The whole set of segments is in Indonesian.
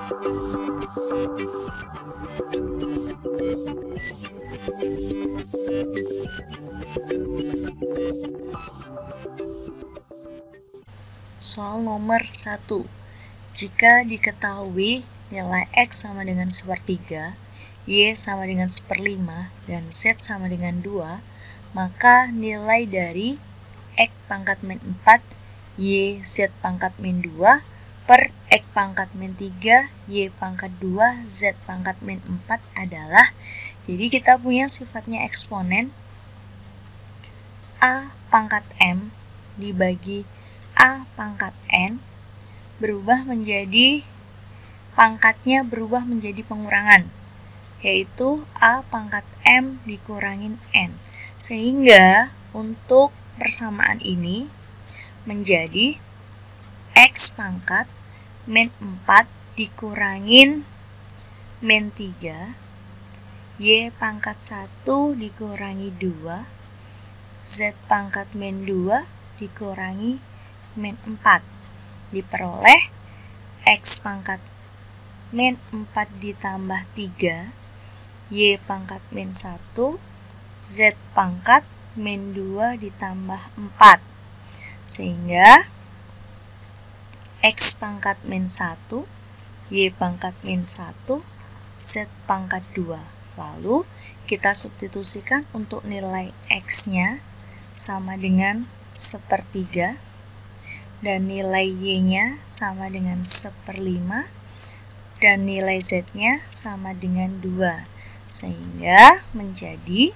Soal nomor 1. Jika diketahui nilai X sama dengan 1/3, Y sama dengan 1/5, dan Z sama dengan 2, maka nilai dari X pangkat min 4, Y Z pangkat min 2, per X pangkat min 3, Y pangkat 2, Z pangkat min 4 adalah, jadi kita punya sifatnya eksponen, A pangkat M dibagi A pangkat N berubah menjadi, pangkatnya berubah menjadi pengurangan, yaitu A pangkat M dikurangin N. Sehingga untuk persamaan ini menjadi X pangkat min 4 dikurangin min 3, Y pangkat 1 dikurangi 2, Z pangkat min 2 dikurangi min 4, diperoleh X pangkat min 4 ditambah 3, Y pangkat min 1, Z pangkat min 2 ditambah 4. Sehingga X pangkat min 1, Y pangkat min 1, Z pangkat 2. Lalu kita substitusikan untuk nilai X-nya sama dengan 1/3 dan nilai Y-nya sama dengan 1/5 dan nilai Z-nya sama dengan 2. Sehingga menjadi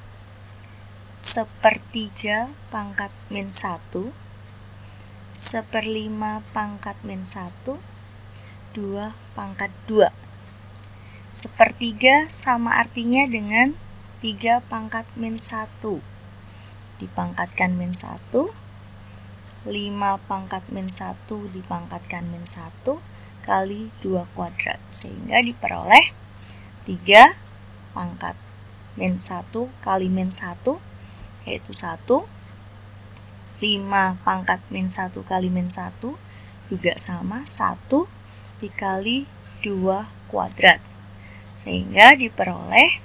1/3 pangkat min 1, 1/5 pangkat min 1, 2 pangkat 2. 1/3 sama artinya dengan 3 pangkat min 1. Dipangkatkan min 1, 5 pangkat min 1 dipangkatkan min 1 kali 2 kuadrat. Sehingga diperoleh 3 pangkat min 1 kali min 1, yaitu 1. 5 pangkat min 1 kali min 1 juga sama 1 dikali 2 kuadrat. Sehingga diperoleh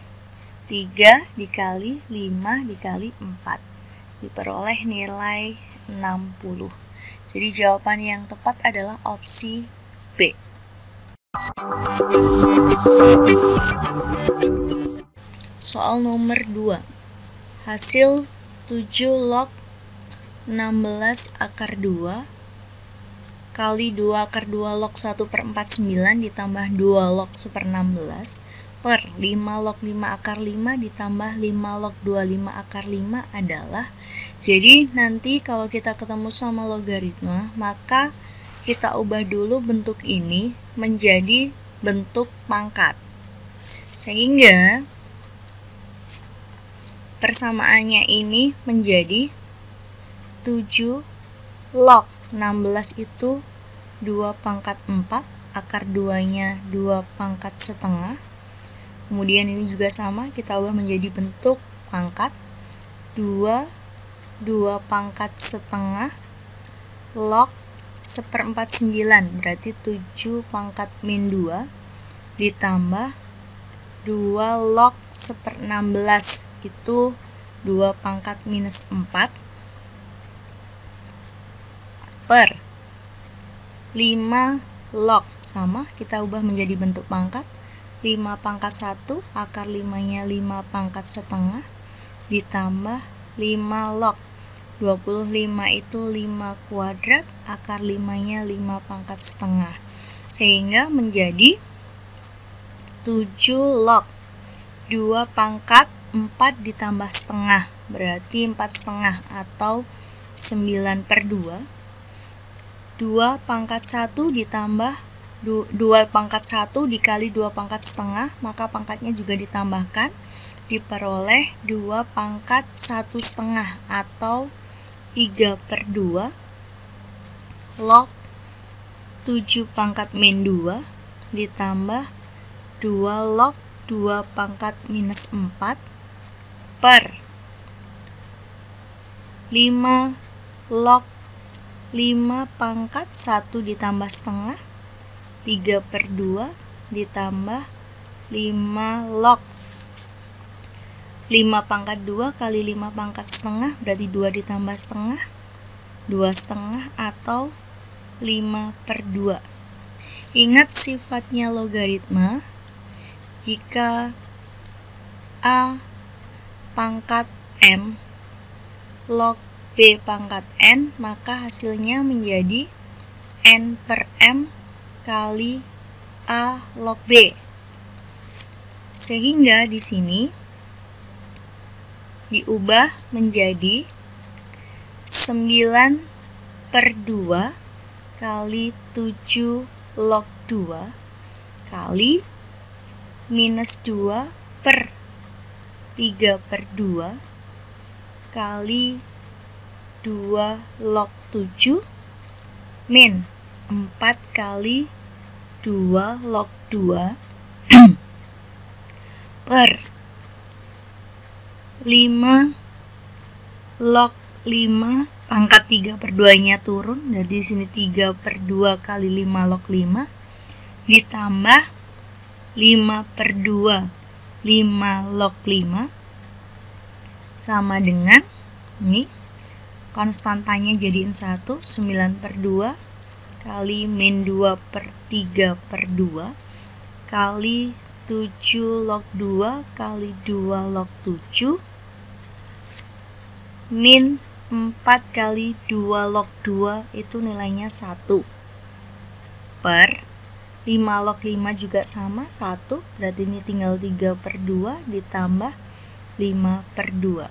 3 dikali 5 dikali 4. Diperoleh nilai 60. Jadi jawaban yang tepat adalah opsi B. Soal nomor 2. Hasil 7 log 16 akar 2 kali 2 akar 2 log 1/49 ditambah 2 log 1/16 per 5 log 5 akar 5 ditambah 5 log 25 akar 5 adalah, jadi nanti kalau kita ketemu sama logaritma, maka kita ubah dulu bentuk ini menjadi bentuk pangkat. Sehingga persamaannya ini menjadi 7 log 16 itu 2 pangkat 4, akar 2-nya 2 pangkat setengah. Kemudian ini juga sama, kita ubah menjadi bentuk pangkat 2 pangkat setengah log 1/49, berarti 7 pangkat min 2 ditambah 2 log 1/16 itu 2 pangkat minus 4 per 5 log, sama kita ubah menjadi bentuk pangkat 5 pangkat 1, akar 5-nya 5 pangkat setengah ditambah 5 log 25 itu 5 kuadrat, akar 5-nya 5 pangkat setengah. Sehingga menjadi 7 log 2 pangkat 4 ditambah setengah, berarti 4 setengah atau 9/2. 2 pangkat 1 ditambah 2 pangkat 1 dikali 2 pangkat setengah, maka pangkatnya juga ditambahkan, diperoleh 2 pangkat 1/2 atau 3/2 log 7 pangkat min 2 ditambah 2 log 2 pangkat minus 4 per 5 log 5 pangkat 1 ditambah setengah 3/2 ditambah 5 log. 5 pangkat 2 kali 5 pangkat setengah berarti 2 ditambah setengah, 2 setengah atau 5/2. Ingat sifatnya logaritma, jika A pangkat M log B pangkat N, maka hasilnya menjadi N per M kali A log B. Sehingga di sini diubah menjadi 9/2 kali 7 log 2 kali minus 2 per 3/2 kali 2 log 7 min 4 kali 2 log 2 per 5 log 5 pangkat 3/2 nya turun, jadi di sini 3/2 kali 5 log 5 ditambah 5/2 5 log 5 sama dengan ini konstantanya jadiin 1, 9/2 kali min 2 per 3/2 kali 7 log 2 kali 2 log 7 min 4 kali 2 log 2 itu nilainya 1 per 5 log 5 juga sama 1, berarti ini tinggal 3/2 ditambah 5/2.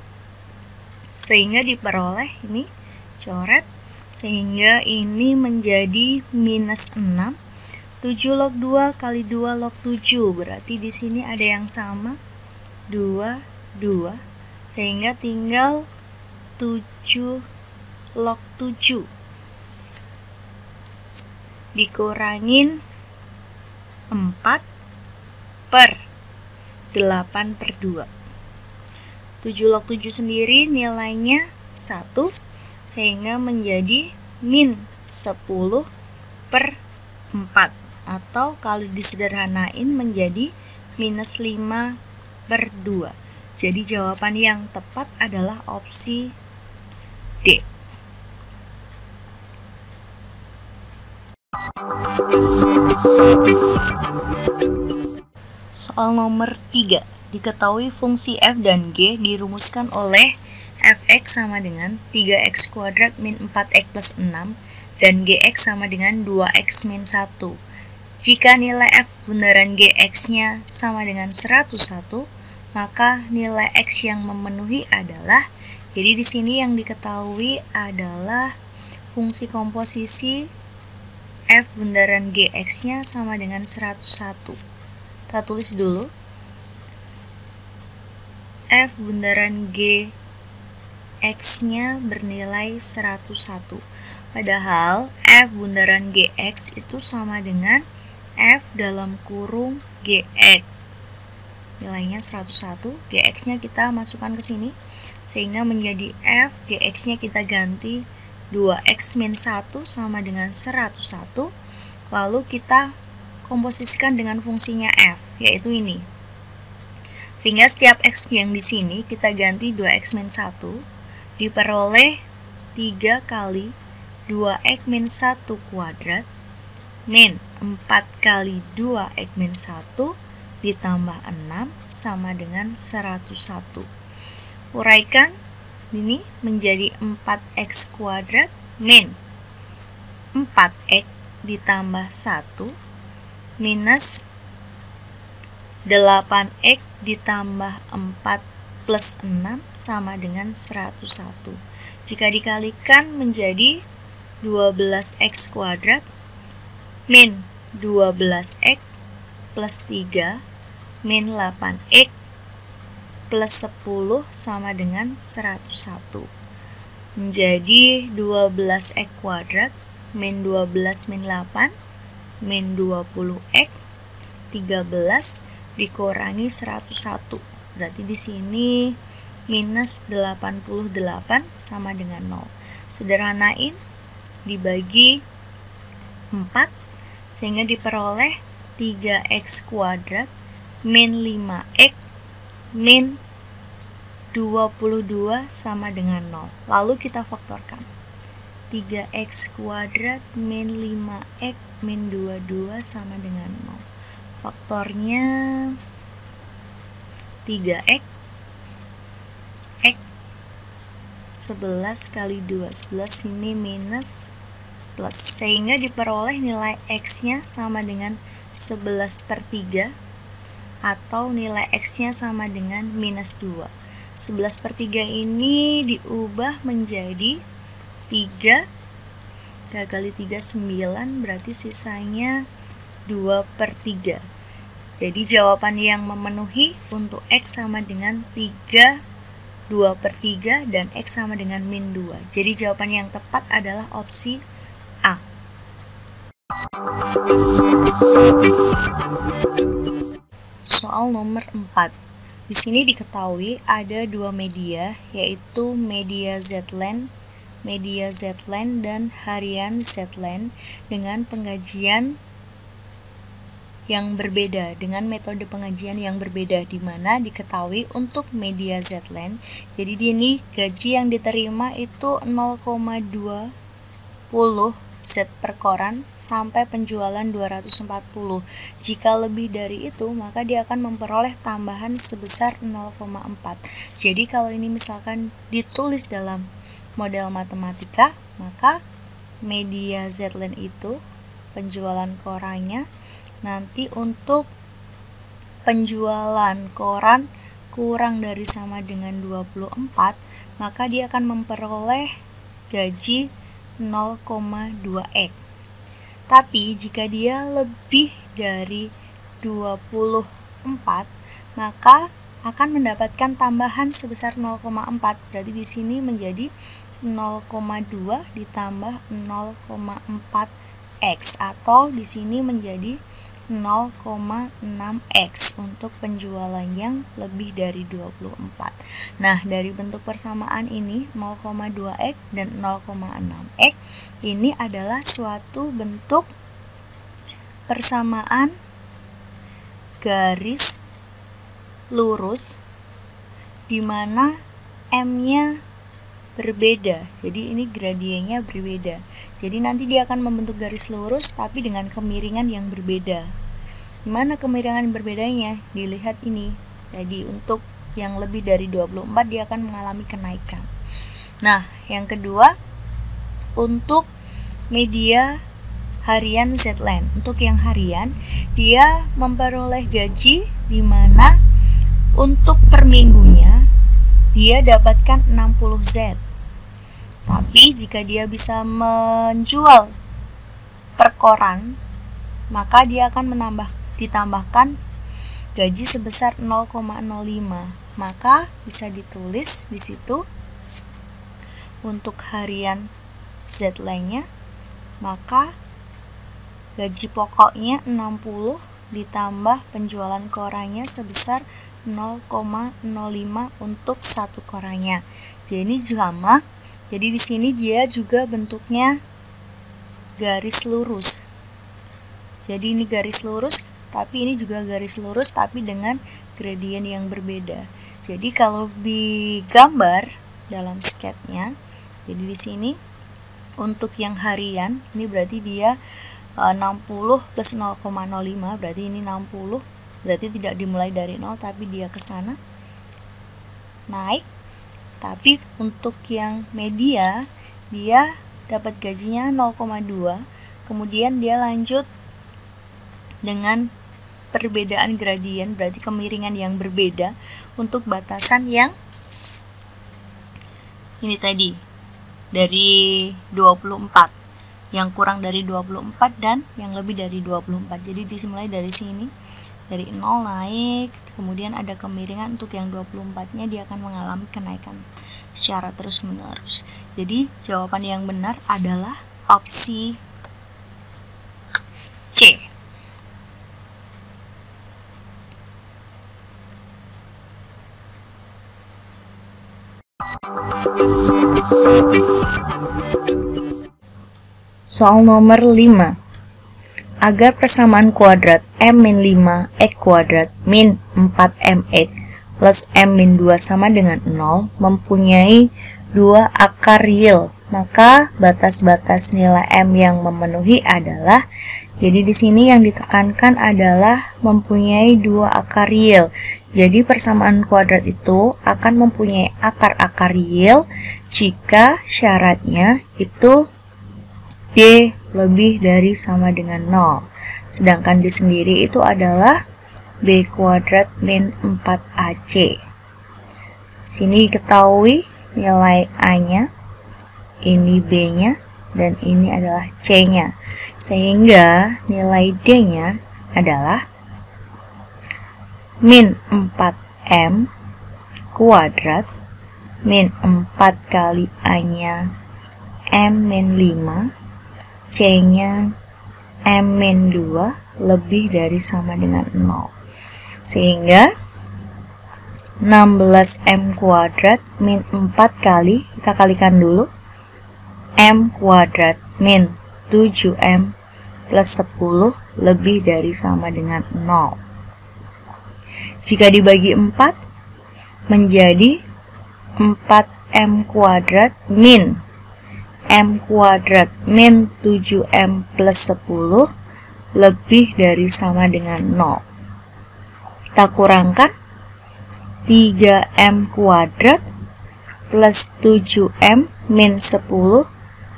Sehingga diperoleh ini coret, sehingga ini menjadi minus 6. 7 log 2 kali 2 log 7, berarti di sini ada yang sama 2, 2, sehingga tinggal 7 log 7 dikurangin 4 per 8/2. 7 log 7 sendiri nilainya 1, sehingga menjadi min 10/4, atau kalau disederhanain menjadi minus 5/2. Jadi jawaban yang tepat adalah opsi D. Soal nomor 3. Diketahui fungsi f dan g dirumuskan oleh fx sama dengan 3x kuadrat min 4x plus 6 dan gx sama dengan 2x min 1. Jika nilai f bundaran gx-nya sama dengan 101, maka nilai x yang memenuhi adalah, jadi di sini yang diketahui adalah fungsi komposisi f bundaran gx-nya sama dengan 101. Kita tulis dulu. F bundaran gx-nya bernilai 101. Padahal f bundaran gx itu sama dengan f dalam kurung gx. Nilainya 101, gx-nya kita masukkan ke sini, sehingga menjadi f, gx-nya kita ganti 2x min 1 sama dengan 101, lalu kita komposisikan dengan fungsinya f, yaitu ini. Sehingga setiap x yang di sini kita ganti 2x min 1, diperoleh 3 kali 2x min 1 kuadrat min 4 kali 2x min 1 ditambah 6 sama dengan 101. Uraikan ini menjadi 4x kuadrat min 4x ditambah 1 minus 8x ditambah 4 plus 6 sama dengan 101. Jika dikalikan menjadi 12x kuadrat min 12x plus 3 min 8x plus 10 sama dengan 101. Menjadi 12x kuadrat min 12 min 8 min 20x 13 dikurangi 101. Berarti di sini minus 88 sama dengan 0. Sederhanain, dibagi 4 sehingga diperoleh 3x kuadrat min 5x min 22 sama dengan 0. Lalu kita faktorkan. 3x kuadrat min 5x min 22 sama dengan 0. Faktornya 3x, x 11 kali 2, 11 ini minus plus, sehingga diperoleh nilai x-nya sama dengan 11/3 atau nilai x-nya sama dengan minus 2. 11/3 ini diubah menjadi 3 kali 3 9, berarti sisanya 2/3. Jadi jawaban yang memenuhi untuk x sama dengan 3 2/3 dan x sama dengan min 2. Jadi jawaban yang tepat adalah opsi A. Soal nomor 4. Di sini diketahui ada dua media, yaitu media Zland dan harian Zland dengan pengajian yang berbeda, dengan metode pengajian yang berbeda, di mana diketahui untuk media Zland, jadi ini gaji yang diterima itu 0,20 Z per koran sampai penjualan 240. Jika lebih dari itu, maka dia akan memperoleh tambahan sebesar 0,4. Jadi kalau ini misalkan ditulis dalam model matematika, maka media Zland itu penjualan korannya nanti untuk penjualan koran kurang dari sama dengan 24, maka dia akan memperoleh gaji 0,2x. Tapi jika dia lebih dari 24, maka akan mendapatkan tambahan sebesar 0,4. Berarti di sini menjadi 0,2 ditambah 0,4x, atau di sini menjadi 0,6x untuk penjualan yang lebih dari 24. Nah, dari bentuk persamaan ini 0,2x dan 0,6x ini adalah suatu bentuk persamaan garis lurus di mana M-nya berbeda. Jadi ini gradiennya berbeda. Jadi nanti dia akan membentuk garis lurus tapi dengan kemiringan yang berbeda. Gimana kemiringan berbedanya? Dilihat ini. Jadi untuk yang lebih dari 24 dia akan mengalami kenaikan. Nah, yang kedua untuk media harian Zland. Untuk yang harian, dia memperoleh gaji di mana untuk per minggunya dia dapatkan 60 Z. Tapi jika dia bisa menjual per koran, maka dia akan ditambahkan gaji sebesar 0,05. Maka bisa ditulis di situ untuk harian Zland-nya, maka gaji pokoknya 60 ditambah penjualan korannya sebesar 0,05 untuk satu korannya. Jadi ini sama. Jadi di sini dia juga bentuknya garis lurus. Jadi ini garis lurus, tapi ini juga garis lurus tapi dengan gradien yang berbeda. Jadi kalau digambar dalam sketnya, jadi di sini untuk yang harian ini berarti dia 60 plus 0,05, berarti ini 60, berarti tidak dimulai dari 0 tapi dia ke sana naik. Tapi untuk yang media dia dapat gajinya 0,2, kemudian dia lanjut dengan perbedaan gradien, berarti kemiringan yang berbeda untuk batasan yang ini tadi dari 24, yang kurang dari 24 dan yang lebih dari 24. Jadi dimulai dari sini, dari 0 naik, kemudian ada kemiringan. Untuk yang 24-nya dia akan mengalami kenaikan secara terus-menerus. Jadi jawaban yang benar adalah opsi C. Soal nomor 5. agar persamaan kuadrat M-5 X kuadrat min 4MX plus M-2 sama dengan 0 mempunyai 2 akar real, maka batas-batas nilai M yang memenuhi adalah, jadi di sini yang ditekankan adalah mempunyai 2 akar real. Jadi persamaan kuadrat itu akan mempunyai akar-akar real jika syaratnya itu D lebih dari sama dengan 0. Sedangkan D sendiri itu adalah B kuadrat min 4AC. Sini diketahui nilai A-nya, ini B-nya, dan ini adalah C-nya. Sehingga nilai D-nya adalah min 4M kuadrat min 4 kali A-nya M-5, C-nya M-2 lebih dari sama dengan 0. Sehingga 16M kuadrat min 4 kali, kita kalikan dulu, M kuadrat min 7M plus 10 lebih dari sama dengan 0. Jika dibagi 4 menjadi 4M kuadrat min M kuadrat min 7M plus 10 lebih dari sama dengan 0. Kita kurangkan 3M kuadrat plus 7M min 10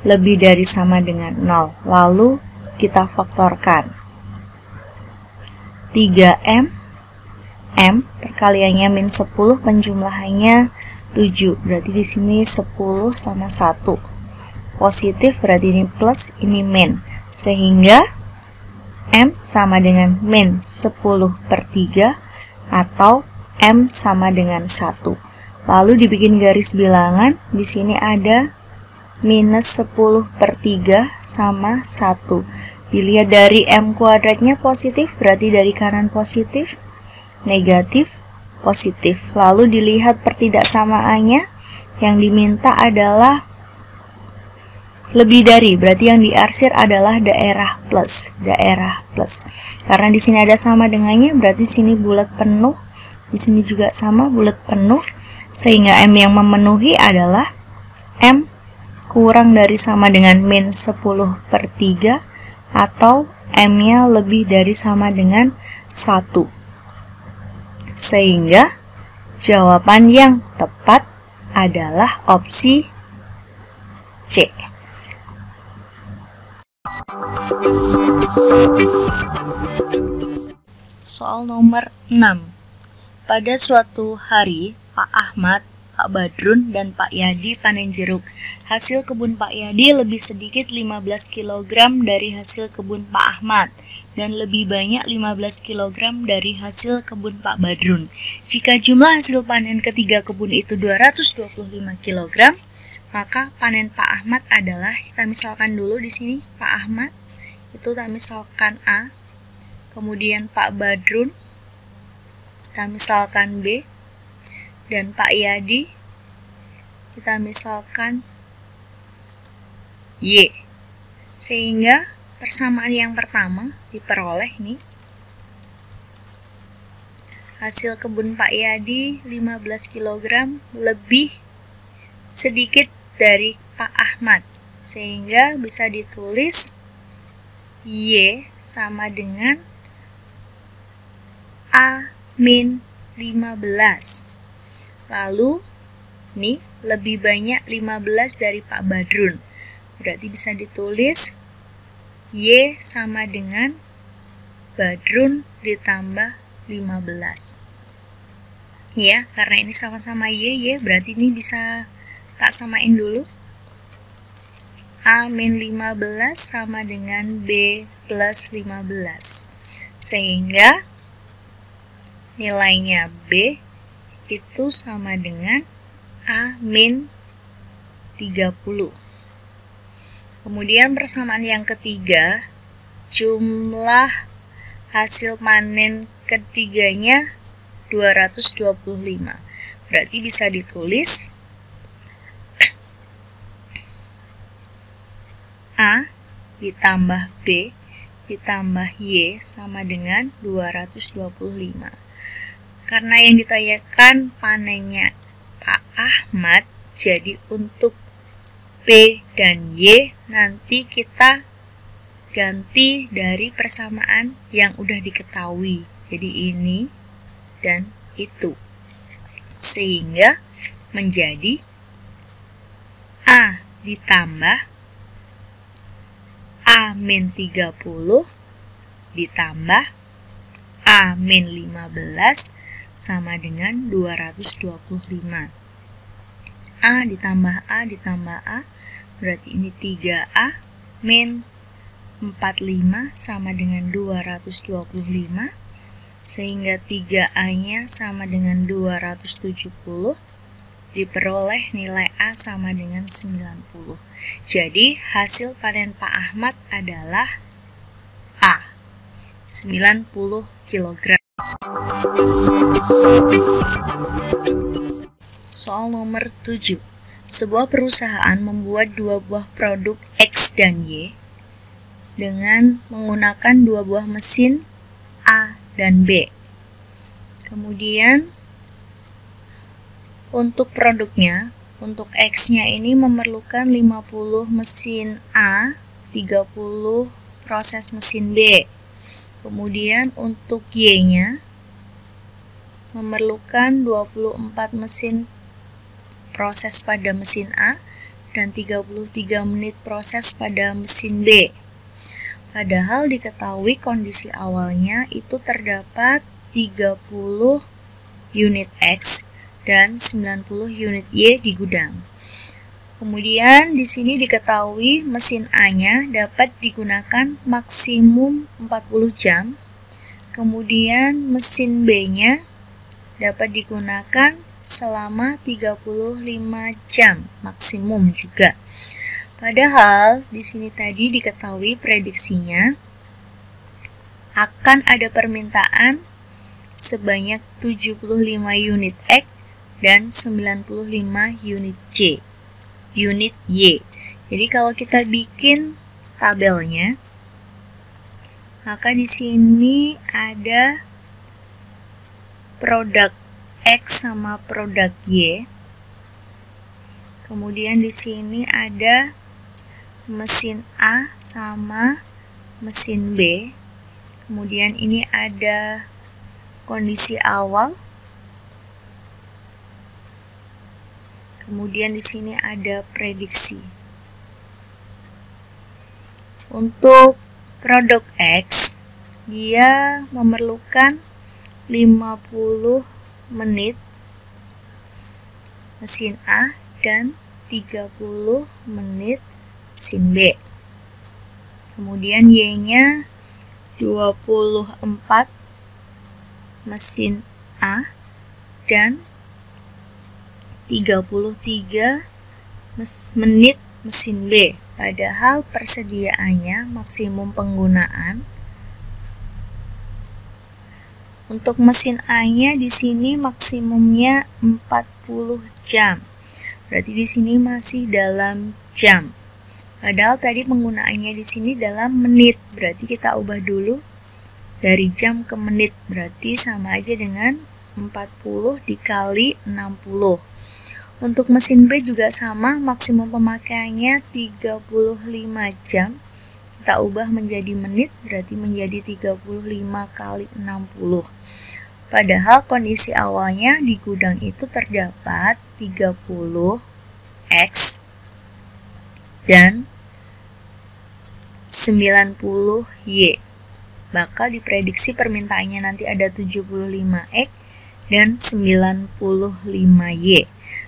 lebih dari sama dengan 0. Lalu kita faktorkan. 3M, M perkaliannya min 10, penjumlahannya 7. Berarti di sini 10 sama 1. Positif berarti ini plus, ini min. Sehingga M sama dengan min 10/3 atau M sama dengan 1. Lalu dibikin garis bilangan, di sini ada minus 10/3 sama 1. Dilihat dari M kuadratnya positif, berarti dari kanan positif, negatif, positif. Lalu dilihat pertidaksamaannya, yang diminta adalah lebih dari, berarti yang diarsir adalah daerah plus, daerah plus. Karena di sini ada sama dengannya, berarti sini bulat penuh, di sini juga sama bulat penuh, sehingga M yang memenuhi adalah M kurang dari sama dengan min 10/3 atau M-nya lebih dari sama dengan 1. Sehingga jawaban yang tepat adalah opsi C. Soal nomor 6. Pada suatu hari, Pak Ahmad, Pak Badrun, dan Pak Yadi panen jeruk. Hasil kebun Pak Yadi lebih sedikit 15 kg dari hasil kebun Pak Ahmad, dan lebih banyak 15 kg dari hasil kebun Pak Badrun. Jika jumlah hasil panen ketiga kebun itu 225 kg, maka panen Pak Ahmad adalah, kita misalkan dulu di sini Pak Ahmad, itu kita misalkan A, kemudian Pak Badrun, kita misalkan B, dan Pak Yadi, kita misalkan Y. Sehingga persamaan yang pertama diperoleh nih. Hasil kebun Pak Yadi 15 kg lebih sedikit dari Pak Ahmad. Sehingga bisa ditulis Y sama dengan A-15. Lalu nih lebih banyak 15 dari Pak Badrun. Berarti bisa ditulis Y sama dengan Badrun ditambah 15. Ya, karena ini sama-sama Y, berarti ini bisa tak samain dulu. A-15 sama dengan B plus 15. Sehingga nilainya B itu sama dengan A-30. Kemudian persamaan yang ketiga, jumlah hasil panen ketiganya 225. Berarti bisa ditulis A ditambah B ditambah Y sama dengan 225. Karena yang ditanyakan panennya Pak Ahmad, jadi untuk P dan Y nanti kita ganti dari persamaan yang udah diketahui. Jadi ini dan itu. Sehingga menjadi A ditambah A-30 ditambah A-15 sama dengan 225. A ditambah A ditambah A, berarti ini 3A min 45 sama dengan 225, sehingga 3A-nya sama dengan 270, diperoleh nilai A sama dengan 90. Jadi hasil panen Pak Ahmad adalah A, 90 kg. Soal nomor 7. Sebuah perusahaan membuat dua buah produk X dan Y dengan menggunakan dua buah mesin A dan B. Kemudian untuk produknya, untuk X-nya ini memerlukan 50 mesin A, 30 proses mesin B. Kemudian untuk Y-nya memerlukan 24 mesin proses pada mesin A dan 33 menit proses pada mesin B. Padahal diketahui kondisi awalnya itu terdapat 30 unit X dan 90 unit Y di gudang. Kemudian di sini diketahui mesin A-nya dapat digunakan maksimum 40 jam. Kemudian mesin B-nya dapat digunakan selama 35 jam maksimum juga. Padahal di sini tadi diketahui prediksinya akan ada permintaan sebanyak 75 unit X dan 95 unit Y. Jadi kalau kita bikin tabelnya, maka di sini ada produk X sama produk Y. Kemudian di sini ada mesin A sama mesin B. Kemudian ini ada kondisi awal. Kemudian di sini ada prediksi. Untuk produk X, dia memerlukan 50 menit mesin A dan 30 menit mesin B. Kemudian Y-nya 24 mesin A dan 33 menit mesin B. Padahal persediaannya maksimum penggunaan untuk mesin A-nya di sini maksimumnya 40 jam. Berarti di sini masih dalam jam. Padahal tadi penggunaannya di sini dalam menit. Berarti kita ubah dulu dari jam ke menit. Berarti sama aja dengan 40 dikali 60. Untuk mesin B juga sama, maksimum pemakaiannya 35 jam. Kita ubah menjadi menit, berarti menjadi 35 kali 60. Padahal kondisi awalnya di gudang itu terdapat 30 X dan 90 Y. Bakal diprediksi permintaannya nanti ada 75 X dan 95 Y.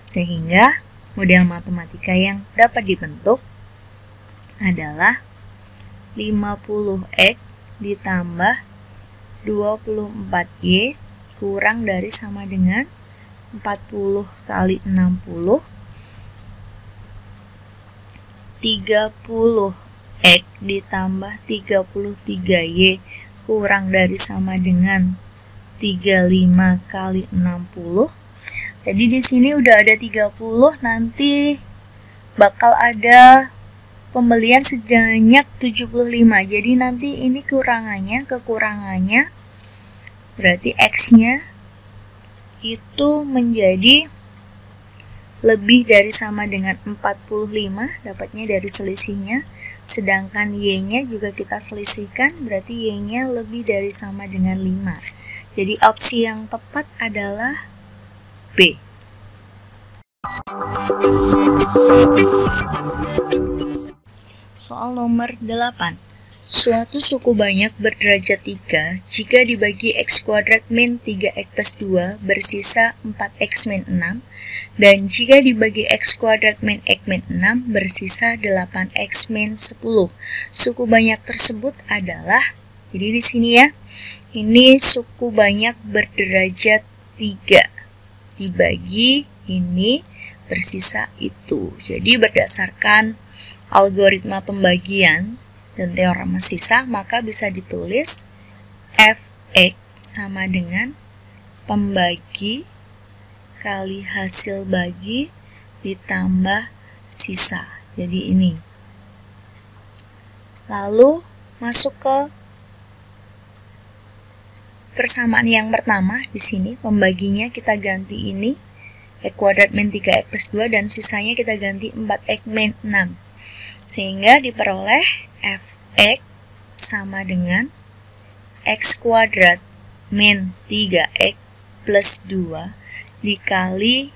Sehingga model matematika yang dapat dibentuk adalah 50X ditambah 24Y kurang dari sama dengan 40 kali 60, 30X ditambah 33Y kurang dari sama dengan 35 kali 60. Jadi di sini udah ada 30, nanti bakal ada pembelian sebanyak 75. Jadi nanti ini kekurangannya berarti X-nya itu menjadi lebih dari sama dengan 45, dapatnya dari selisihnya. Sedangkan Y-nya juga kita selisihkan, berarti Y-nya lebih dari sama dengan 5. Jadi opsi yang tepat adalah B. Soal nomor 8. Suatu suku banyak berderajat 3 jika dibagi X kuadrat min 3X plus 2 bersisa 4X min 6, dan jika dibagi X kuadrat min X min 6 bersisa 8X min 10. Suku banyak tersebut adalah, jadi di sini ya, ini suku banyak berderajat 3 dibagi ini bersisa itu. Jadi berdasarkan algoritma pembagian dan teorema sisa, maka bisa ditulis Fx sama dengan pembagi kali hasil bagi ditambah sisa. Jadi ini. Lalu masuk ke persamaan yang pertama. Di sini pembaginya kita ganti ini X kuadrat min 3X plus 2 dan sisanya kita ganti 4X min 6. Sehingga diperoleh Fx sama dengan X kuadrat min 3X plus 2 dikali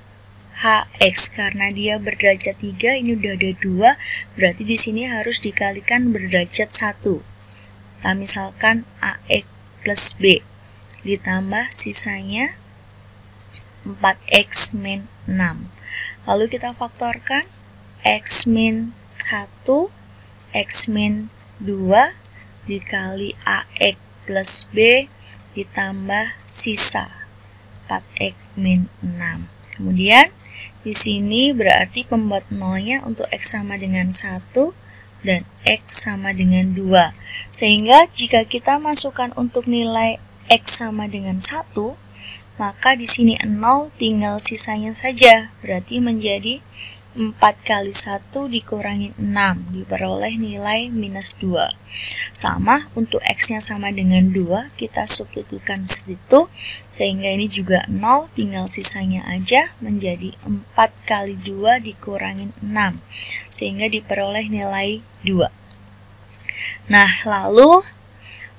Hx, karena dia berderajat 3, ini udah ada 2, berarti di sini harus dikalikan berderajat 1. Nah, misalkan Ax plus B ditambah sisanya 4X min 6. Lalu kita faktorkan X min 1, X min 2 dikali AX plus B ditambah sisa 4X min 6. Kemudian di sini berarti pembuat nolnya untuk X sama dengan 1 dan X sama dengan 2. Sehingga jika kita masukkan untuk nilai X sama dengan 1, maka di sini 0 tinggal sisanya saja. Berarti menjadi 4 kali 1 dikurangi 6, diperoleh nilai minus 2. Sama, untuk X-nya sama dengan 2, kita substitutkan situ, sehingga ini juga 0, tinggal sisanya aja, menjadi 4 kali 2 dikurangi 6, sehingga diperoleh nilai 2. Nah, lalu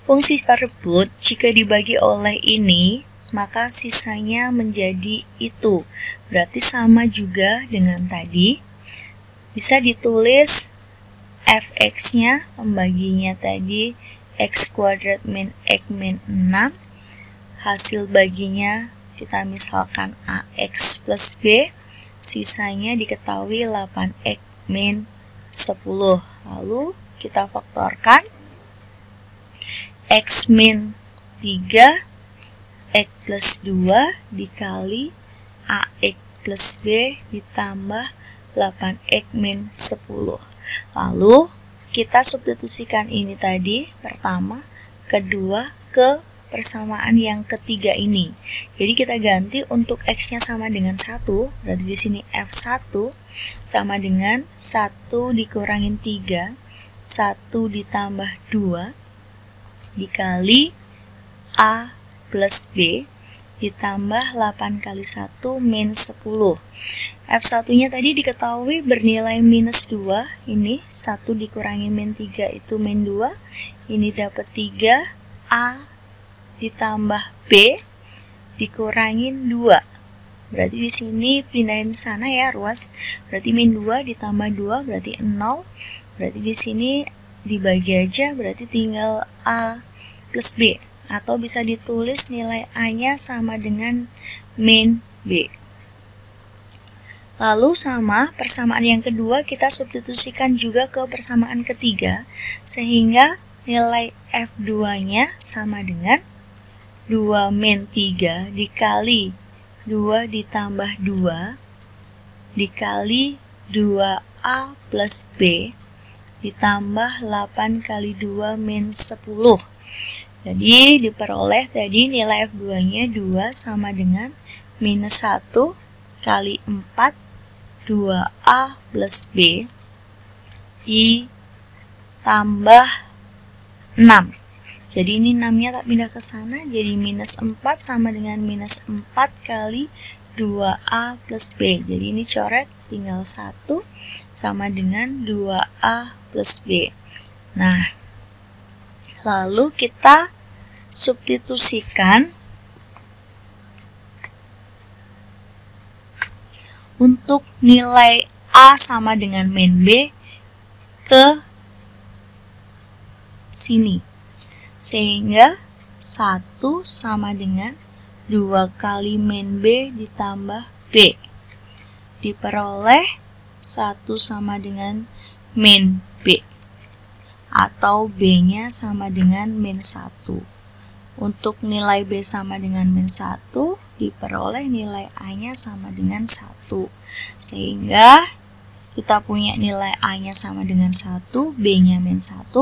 fungsi tersebut jika dibagi oleh ini, maka sisanya menjadi itu. Berarti sama juga dengan tadi. Bisa ditulis Fx-nya, pembaginya tadi X kuadrat min X min 6. Hasil baginya kita misalkan Ax plus B. Sisanya diketahui 8X min 10. Lalu kita faktorkan X min 3 X plus 2 dikali AX plus B ditambah 8X min 10. Lalu kita substitusikan ini tadi pertama, kedua ke persamaan yang ketiga ini. Jadi kita ganti untuk X-nya sama dengan 1, berarti di sini F1 sama dengan 1 dikurangin 3, 1 ditambah 2 dikali A plus B ditambah 8 kali 1 min 10. F1-nya tadi diketahui bernilai minus 2. Ini 1 dikurangi min 3 itu min 2. Ini dapat 3. A ditambah B dikurangin 2. Berarti di sini pindahin sana ya, ruas. Berarti min 2 ditambah 2 berarti 0. Berarti di sini dibagi aja, berarti tinggal A plus B. Atau bisa ditulis nilai A-nya sama dengan min B. Lalu sama persamaan yang kedua kita substitusikan juga ke persamaan ketiga, sehingga nilai F2-nya sama dengan 2 min 3 dikali 2 ditambah 2 dikali 2A plus B ditambah 8 kali 2 min 10. Jadi diperoleh tadi nilai F2-nya 2 sama dengan minus 1 kali 4 2A plus B ditambah 6. Jadi ini 6-nya tak pindah ke sana, jadi minus 4 sama dengan minus 4 kali 2A plus B. Jadi ini coret, tinggal 1 sama dengan 2A plus B. Nah, lalu kita substitusikan untuk nilai A sama dengan min B ke sini. Sehingga 1 sama dengan 2 kali min B ditambah B. Diperoleh 1 sama dengan min B. Atau B-nya sama dengan min 1. Untuk nilai B sama dengan min 1, diperoleh nilai A-nya sama dengan 1. Sehingga kita punya nilai A-nya sama dengan 1, B-nya min 1.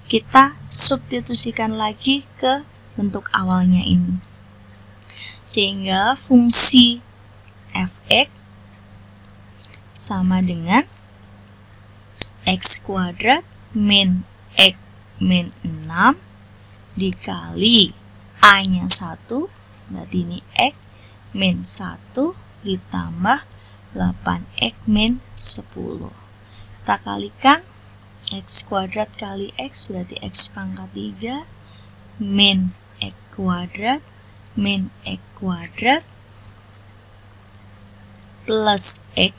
Kita substitusikan lagi ke bentuk awalnya ini. Sehingga fungsi f(x) sama dengan x kuadrat min x min 6 dikali A-nya 1, berarti ini x min 1 ditambah 8x min 10. Kita kalikan x kuadrat kali x berarti x pangkat 3 min x kuadrat min x kuadrat plus x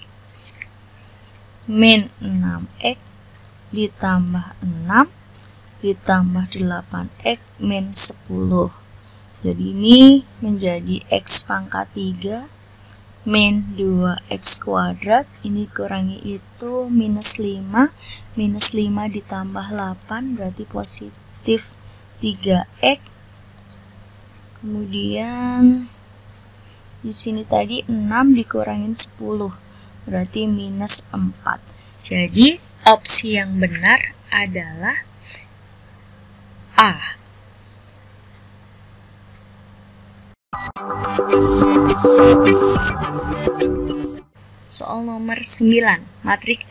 min 6x ditambah 6 ditambah 8x min 10. Jadi ini menjadi x pangkat 3 min 2x kuadrat, ini kurangi itu minus 5, minus 5 ditambah 8 berarti positif 3x. Kemudian di sini tadi 6 dikurangin 10 berarti minus 4. Jadi opsi yang benar adalah A. Soal nomor 9, matrik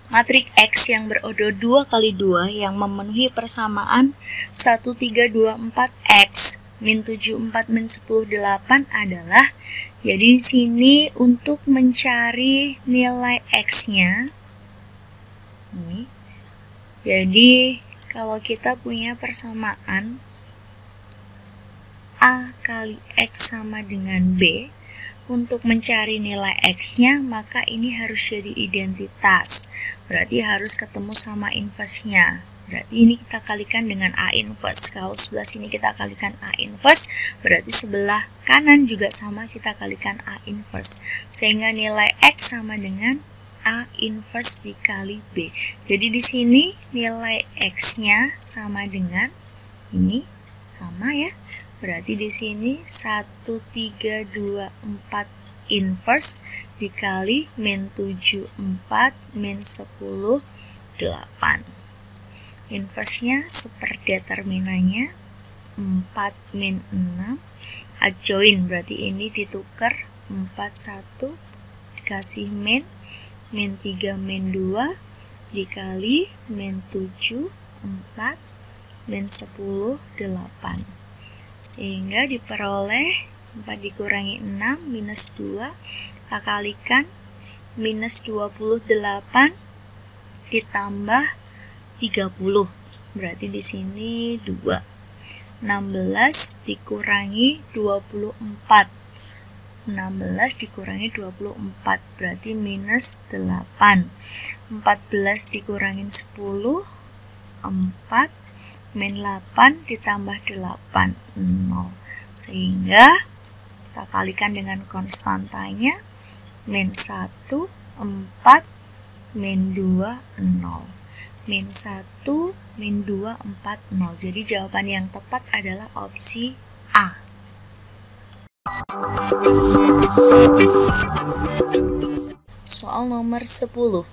matrik X yang berodo 2 kali 2 yang memenuhi persamaan 1, 3, 2, 4X min 7, 4, min 10, 8 adalah, jadi di sini untuk mencari nilai X-nya, ini, jadi kalau kita punya persamaan A kali X sama dengan B, untuk mencari nilai X-nya, maka ini harus jadi identitas. Berarti harus ketemu sama inverse-nya. Berarti ini kita kalikan dengan A inverse. Kalau sebelah sini kita kalikan A inverse, berarti sebelah kanan juga sama kita kalikan A inverse. Sehingga nilai X sama dengan A inverse dikali B. Jadi di sini nilai X-nya sama dengan ini, sama ya. Berarti di sini 1, 3, 2, 4 inverse dikali min 7, 4, min 10, 8. Inverse-nya seperdeterminannya 4 min 6. Adjoin berarti ini ditukar 4, 1 dikasih min 3, min 2 dikali min 7, 4, min 10, 8. Sehingga diperoleh 4 dikurangi 6 minus 2, kita kalikan minus 28 ditambah 30, berarti di sini 2. 16 dikurangi 24, 16 dikurangi 24 berarti minus 8. 14 dikurangin 10, 4, min 8 ditambah 8, 0. Sehingga kita kalikan dengan konstantanya, min 1, 4, min 2, 0. Min 1, min 2, 4, 0. Jadi jawaban yang tepat adalah opsi A. Soal nomor 10.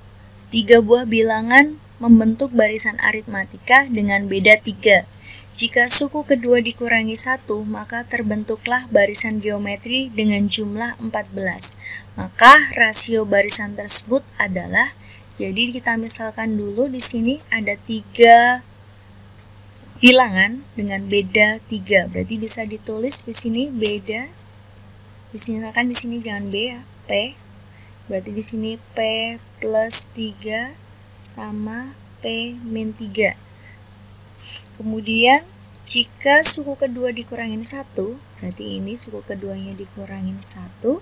3 buah bilangan membentuk barisan aritmatika dengan beda 3. Jika suku kedua dikurangi 1, maka terbentuklah barisan geometri dengan jumlah 14. Maka rasio barisan tersebut adalah, Jadi kita misalkan dulu di sini ada 3 bilangan dengan beda 3. Berarti bisa ditulis di sini beda. Di sini misalkan di sini jangan B ya, P. Berarti di sini P plus 3 sama P min 3. Kemudian jika suku kedua dikurangin 1, berarti ini suku keduanya dikurangin 1.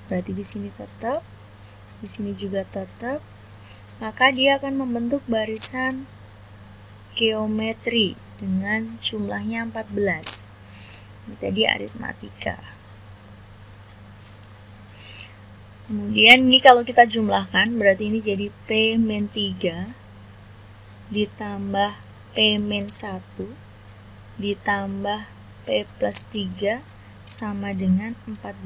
Berarti di sini tetap, di sini juga tetap. Maka dia akan membentuk barisan geometri dengan jumlahnya 14. Ini tadi aritmatika. Kemudian ini kalau kita jumlahkan, berarti ini jadi P min 3 ditambah P min 1 ditambah P plus 3 sama dengan 14.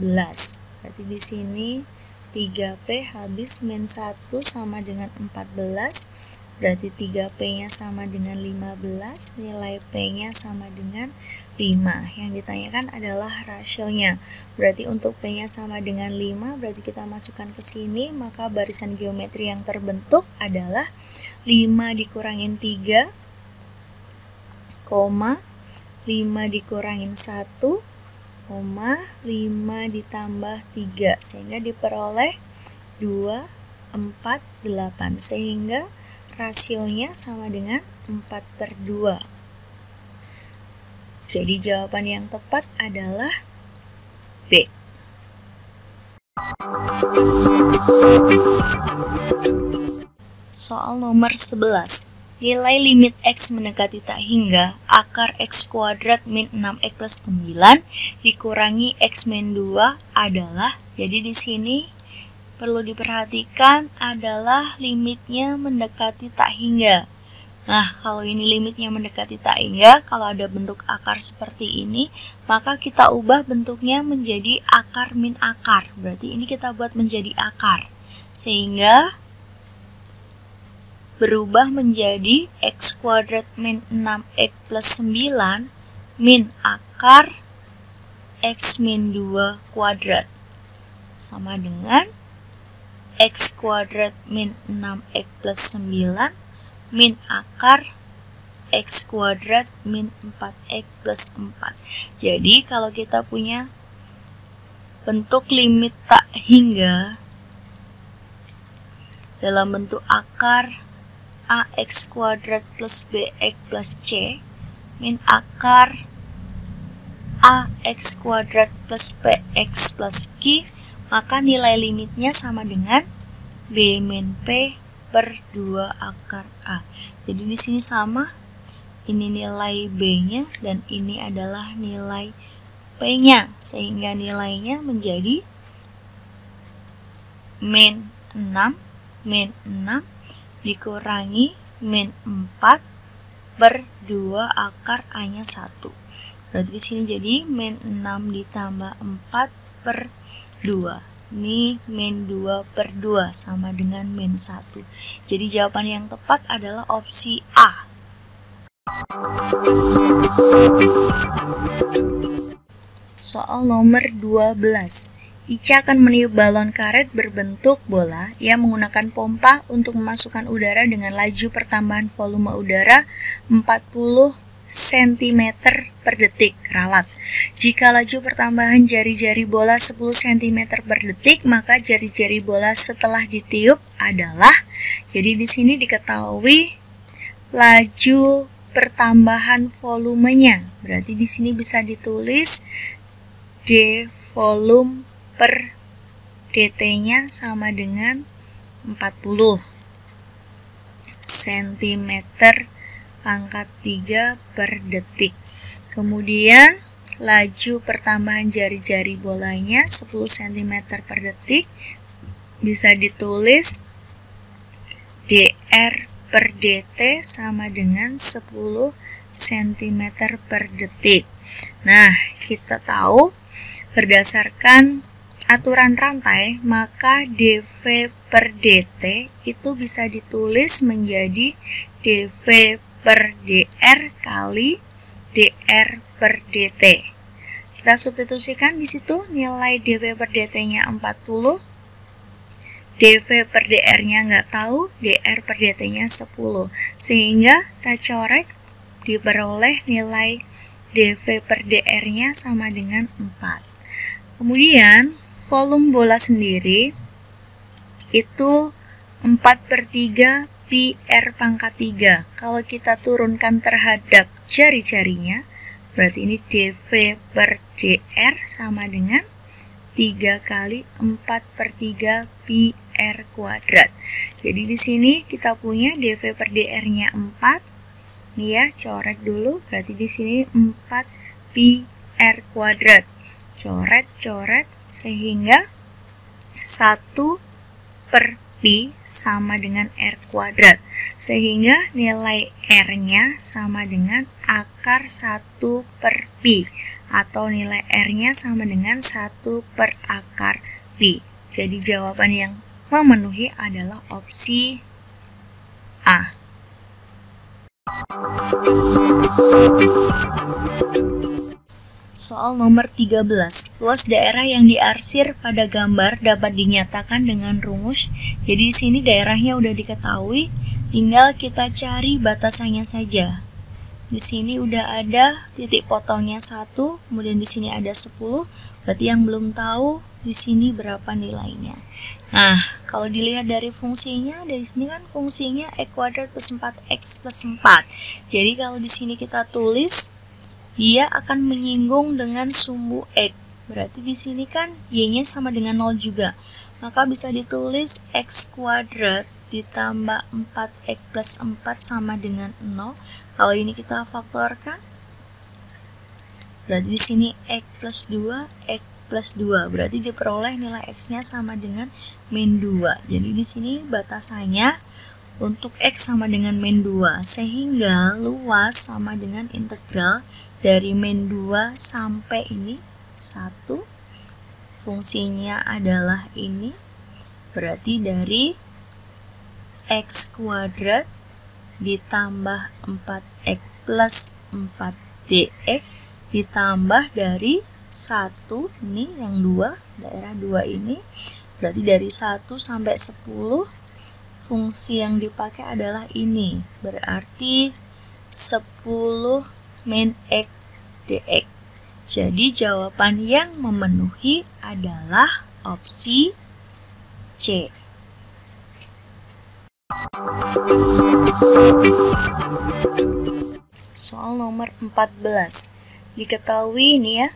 Berarti di sini 3P habis min 1 sama dengan 14. Berarti 3P-nya sama dengan 15, nilai P-nya sama dengan 5. Yang ditanyakan adalah rasionya. Berarti untuk P-nya sama dengan 5, berarti kita masukkan ke sini, maka barisan geometri yang terbentuk adalah 5 dikurangin 3, 5 dikurangin 1, 5 ditambah 3, sehingga diperoleh 2, 4, 8, sehingga rasionya sama dengan 4/2. Jadi jawaban yang tepat adalah B. Soal nomor 11. Nilai limit X mendekati tak hingga akar X kuadrat min 6X plus 9 dikurangi X min 2 adalah, jadi di sini perlu diperhatikan adalah limitnya mendekati tak hingga. Nah, kalau ini limitnya mendekati tak hingga, kalau ada bentuk akar seperti ini, maka kita ubah bentuknya menjadi akar min akar. Berarti ini kita buat menjadi akar. Sehingga berubah menjadi X kuadrat min 6X plus 9 min akar X min 2 kuadrat. Sama dengan X kuadrat min 6X plus 9 min akar X kuadrat min 4X plus 4. Jadi kalau kita punya bentuk limit tak hingga dalam bentuk akar AX kuadrat plus BX plus C min akar AX kuadrat plus PX plus Q, maka nilai limitnya sama dengan B min P per 2 akar A. Jadi di sini sama, ini nilai B-nya dan ini adalah nilai P-nya, sehingga nilainya menjadi min 6 dikurangi min 4 per 2 akar A-nya 1. Berarti di sini jadi min 6 ditambah 4 per 2. Ini min 2 per 2 sama dengan min 1. Jadi jawaban yang tepat adalah opsi A. Soal nomor 12. Ica akan meniup balon karet berbentuk bola yang menggunakan pompa untuk memasukkan udara dengan laju pertambahan volume udara 40 cm per detik. Ralat. Jika laju pertambahan jari-jari bola 10 cm per detik, maka jari-jari bola setelah ditiup adalah, jadi di sini diketahui laju pertambahan volumenya. Berarti di sini bisa ditulis D volume per dt-nya sama dengan 40 cm pangkat 3 per detik. Kemudian laju pertambahan jari-jari bolanya 10 cm per detik, bisa ditulis dr per dt sama dengan 10 cm per detik. Nah, kita tahu berdasarkan aturan rantai, maka dv per dt itu bisa ditulis menjadi dv per dr kali dr per dt. Kita substitusikan di situ nilai dv per dt-nya 40, dV per dr-nya nggak tahu, dr per dt-nya 10. Sehingga kita coret, diperoleh nilai dV per dr-nya sama dengan 4. Kemudian, volume bola sendiri itu 4/3 pi r pangkat 3. Kalau kita turunkan terhadap jari-jarinya, berarti ini dV per dr sama dengan 3 kali 4/3 pi r kuadrat. Jadi di sini kita punya dV per dr-nya 4. Nih ya, coret dulu, berarti di sini 4 pi r kuadrat. Coret, sehingga 1 per pi sama dengan r kuadrat. Sehingga nilai r-nya sama dengan akar 1 per pi. Atau nilai r-nya sama dengan 1 per akar pi. Jadi jawaban yang memenuhi adalah opsi A. Soal nomor 13. Luas daerah yang diarsir pada gambar dapat dinyatakan dengan rumus. Jadi di sini daerahnya udah diketahui, tinggal kita cari batasannya saja. Di sini udah ada titik potongnya 1, kemudian di sini ada 10. Berarti yang belum tahu di sini berapa nilainya. Nah, kalau dilihat dari fungsinya, dari sini kan fungsinya x kuadrat plus 4x plus 4. Jadi kalau di sini kita tulis, dia akan menyinggung dengan sumbu x. Berarti di sini kan y-nya sama dengan 0 juga. Maka bisa ditulis x kuadrat ditambah 4x plus 4 sama dengan 0. Kalau ini kita faktorkan, berarti di sini x plus 2, x plus 2. Berarti diperoleh nilai x-nya sama dengan min 2. Jadi di sini batasannya untuk x sama dengan min 2. Sehingga luas sama dengan integral dari min 2 sampai ini 1. Fungsinya adalah ini. Berarti dari x kuadrat ditambah 4x plus 4 dx ditambah dari 1, ini yang 2, daerah 2 ini, berarti dari 1 sampai 10, fungsi yang dipakai adalah ini, berarti 10 min x dx. Jadi jawaban yang memenuhi adalah opsi C. Soal nomor 14. Diketahui ini ya,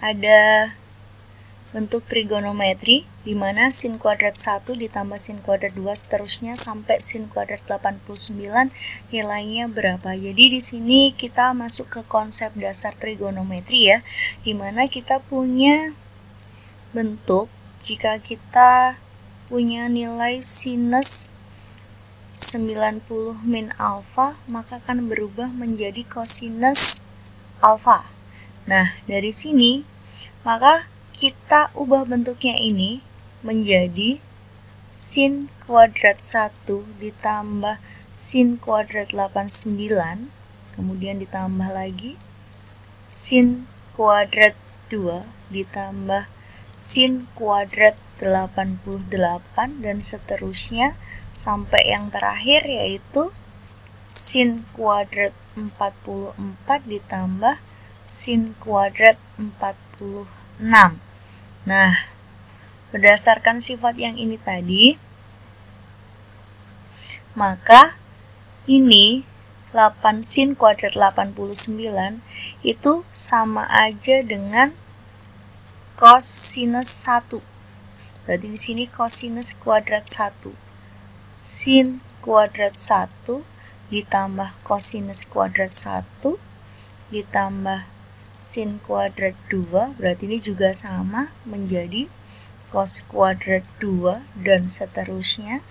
ada bentuk trigonometri di mana sin kuadrat 1 ditambah sin kuadrat 2 seterusnya sampai sin kuadrat 89 nilainya berapa. Jadi di sini kita masuk ke konsep dasar trigonometri ya, di mana kita punya bentuk jika kita punya nilai sinus 90 min alfa, maka akan berubah menjadi kosinus alfa. Nah, dari sini maka kita ubah bentuknya ini menjadi sin kuadrat 1 ditambah sin kuadrat 89, kemudian ditambah lagi sin kuadrat 2 ditambah sin kuadrat 88 dan seterusnya sampai yang terakhir yaitu sin kuadrat 44 ditambah sin kuadrat 46. Nah, berdasarkan sifat yang ini tadi, maka ini 8 sin kuadrat 89 itu sama aja dengan kosinus 1. Berarti di sini kosinus kuadrat 1. Sin kuadrat 1 ditambah kosinus kuadrat 1 ditambah sin kuadrat 2, berarti ini juga sama menjadi cos kuadrat 2 dan seterusnya.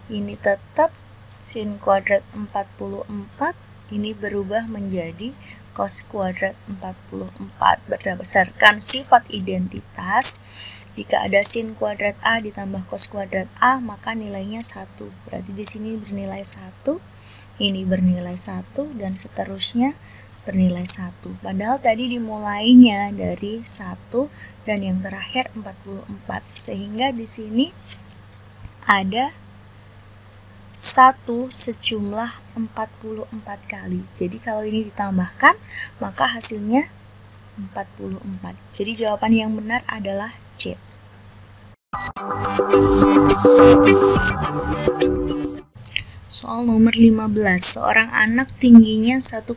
Ini tetap sin kuadrat 44, ini berubah menjadi cos kuadrat 44. Berdasarkan sifat identitas, jika ada sin kuadrat A ditambah cos kuadrat A, maka nilainya 1. Berarti di sini bernilai 1, ini bernilai 1, dan seterusnya bernilai 1. Padahal tadi dimulainya dari 1 dan yang terakhir 44. Sehingga di sini ada 1 sejumlah 44 kali. Jadi kalau ini ditambahkan, maka hasilnya 44. Jadi jawaban yang benar adalah C. Soal nomor 15. Seorang anak tingginya 1,55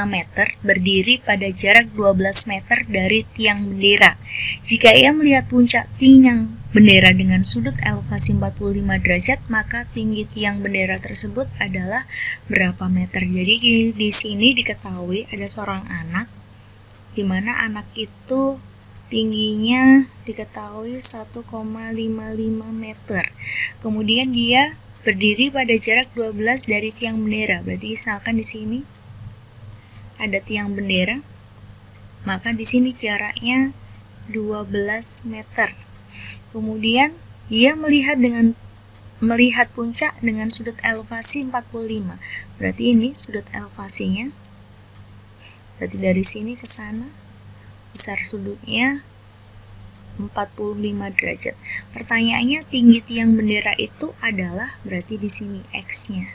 meter berdiri pada jarak 12 meter dari tiang bendera. Jika ia melihat puncak tiang bendera dengan sudut elevasi 45 derajat, maka tinggi tiang bendera tersebut adalah berapa meter? Jadi di sini diketahui ada seorang anak, di mana anak itu tingginya diketahui 1,55 meter. Kemudian dia berdiri pada jarak 12 dari tiang bendera. Berarti misalkan di sini ada tiang bendera, maka di sini jaraknya 12 meter. Kemudian dia melihat puncak dengan sudut elevasi 45. Berarti ini sudut elevasinya. Berarti dari sini ke sana besar sudutnya 45 derajat. Pertanyaannya, tinggi tiang bendera itu adalah berarti di sini X-nya.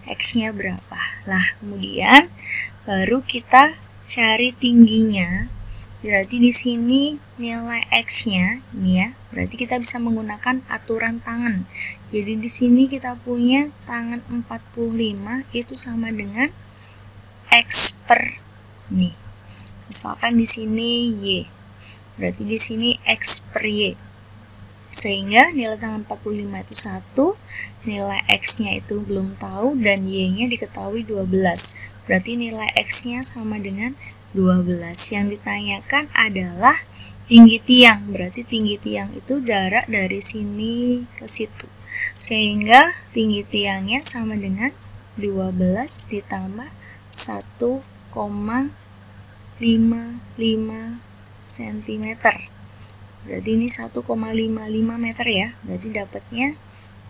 X-nya berapa? Lah, kemudian baru kita cari tingginya. Berarti di sini nilai X-nya ini ya. Berarti kita bisa menggunakan aturan tangan. Jadi di sini kita punya tangan 45 itu sama dengan X per ini. Misalkan di sini Y. Berarti di sini X per Y. Sehingga nilai tangan 45 itu 1, nilai X-nya itu belum tahu, dan Y-nya diketahui 12. Berarti nilai X-nya sama dengan 12. Yang ditanyakan adalah tinggi tiang. Berarti tinggi tiang itu jarak dari sini ke situ. Sehingga tinggi tiangnya sama dengan 12 ditambah 1,55 cm. Berarti ini 1,55 meter ya. Berarti dapatnya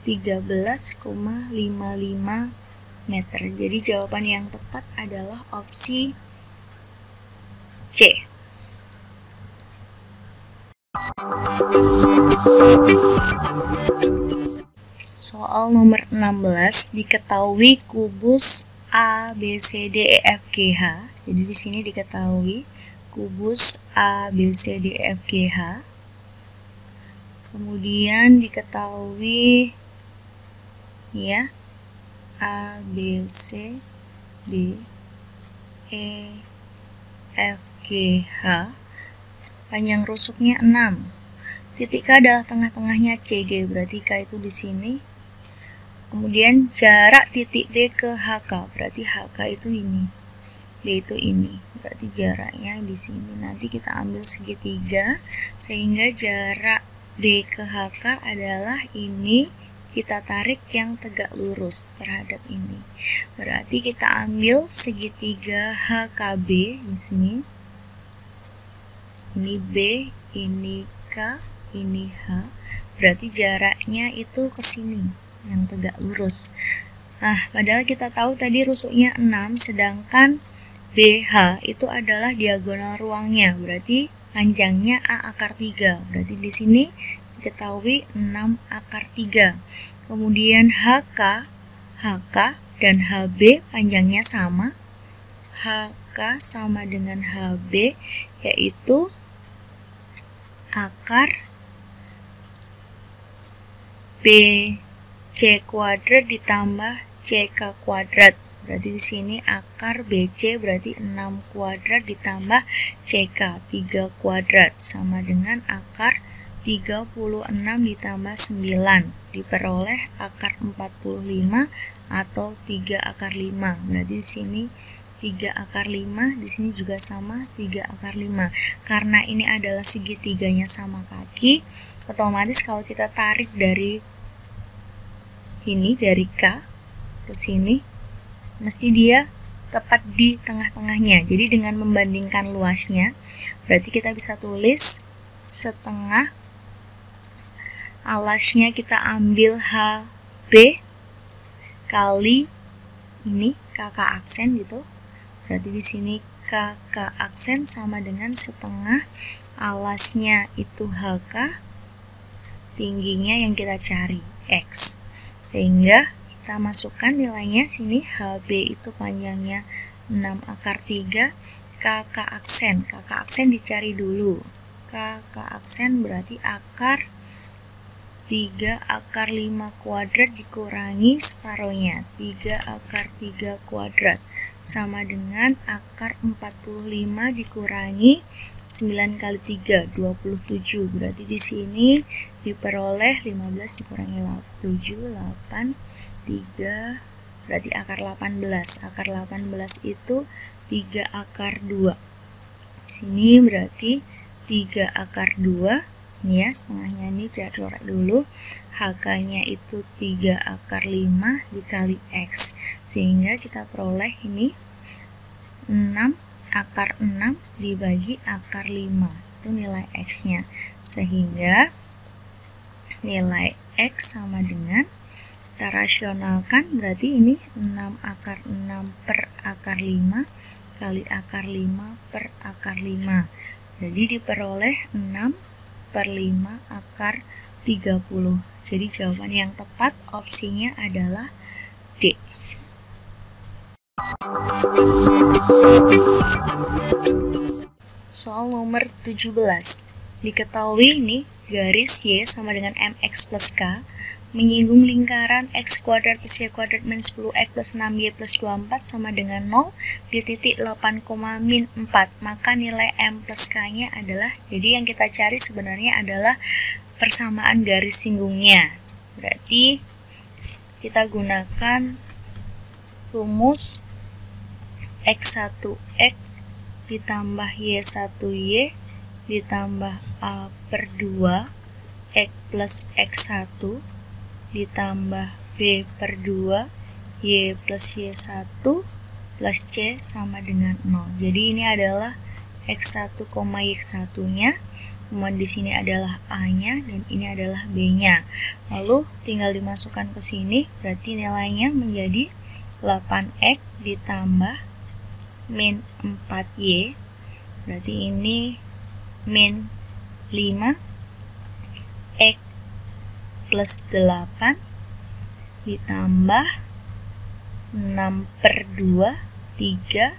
13,55 meter. Jadi jawaban yang tepat adalah opsi C. Soal nomor 16, diketahui kubus A, B, C, D, E, F, G, H. Jadi di sini diketahui kubus A, B, C, D, E, F, G, H. Kemudian diketahui ya A, B, C, D, E, F, G, H. Panjang rusuknya 6. Titik K adalah tengah-tengahnya CG, berarti K itu di sini. Kemudian jarak titik D ke HK, berarti HK itu ini. D itu ini, berarti jaraknya di sini. Nanti kita ambil segitiga, sehingga jarak D ke HK adalah ini. Kita tarik yang tegak lurus terhadap ini. Berarti kita ambil segitiga HKB di sini. Ini B, ini K, ini H. Berarti jaraknya itu ke sini yang tegak lurus. Nah, padahal kita tahu tadi rusuknya 6, sedangkan BH itu adalah diagonal ruangnya, berarti panjangnya A akar 3. Berarti di sini diketahui 6 akar 3. Kemudian HK dan HB panjangnya sama. HK sama dengan HB, yaitu akar BC kuadrat ditambah CK kuadrat. Berarti di sini akar BC berarti 6 kuadrat ditambah CK 3 kuadrat sama dengan akar 36 ditambah 9 diperoleh akar 45 atau 3 akar 5. Berarti di sini 3 akar 5, di sini juga sama 3 akar 5. Karena ini adalah segitiganya sama kaki, otomatis kalau kita tarik dari ini, dari K ke sini, mesti dia tepat di tengah-tengahnya. Jadi dengan membandingkan luasnya, berarti kita bisa tulis setengah alasnya kita ambil HB kali ini KK aksen gitu. Berarti di sini KK aksen sama dengan setengah alasnya itu HK tingginya yang kita cari, X. Sehingga kita masukkan nilainya sini, HB itu panjangnya 6 akar 3, KK aksen. KK aksen dicari dulu. KK aksen berarti akar 3 akar 5 kuadrat dikurangi separuhnya. 3 akar 3 kuadrat sama dengan akar 45 dikurangi 9 kali 3, 27. Berarti di sini diperoleh 15 dikurangi 7, 8, 3, berarti akar 18. Akar 18 itu 3 akar 2. Di sini berarti 3 akar 2. Ini ya, setengahnya ini dicoret dulu. HK-nya itu 3 akar 5 dikali X. Sehingga kita peroleh ini 6 akar 6 dibagi akar 5. Itu nilai X-nya. Sehingga nilai X sama dengan, kita rasionalkan, berarti ini 6 akar 6 per akar 5 kali akar 5 per akar 5. Jadi diperoleh 6 per 5 akar 30. Jadi jawaban yang tepat opsinya adalah D. Soal nomor 17. Diketahui ini garis Y sama dengan MX plus K menyinggung lingkaran X kuadrat plus Y kuadrat min 10X plus 6Y plus 24 sama dengan 0 di titik 8, min 4. Maka nilai M plus K-nya adalah, jadi yang kita cari sebenarnya adalah persamaan garis singgungnya. Berarti kita gunakan rumus X1X ditambah Y1Y ditambah A per 2 X plus X1 ditambah B per 2 Y plus Y1 plus C sama dengan 0. Jadi ini adalah X1, Y1 nya, kemudian di sini adalah A-nya dan ini adalah B-nya. Lalu tinggal dimasukkan ke sini, berarti nilainya menjadi 8X ditambah min 4Y, berarti ini min 5 X plus 8 ditambah 6 per 2 3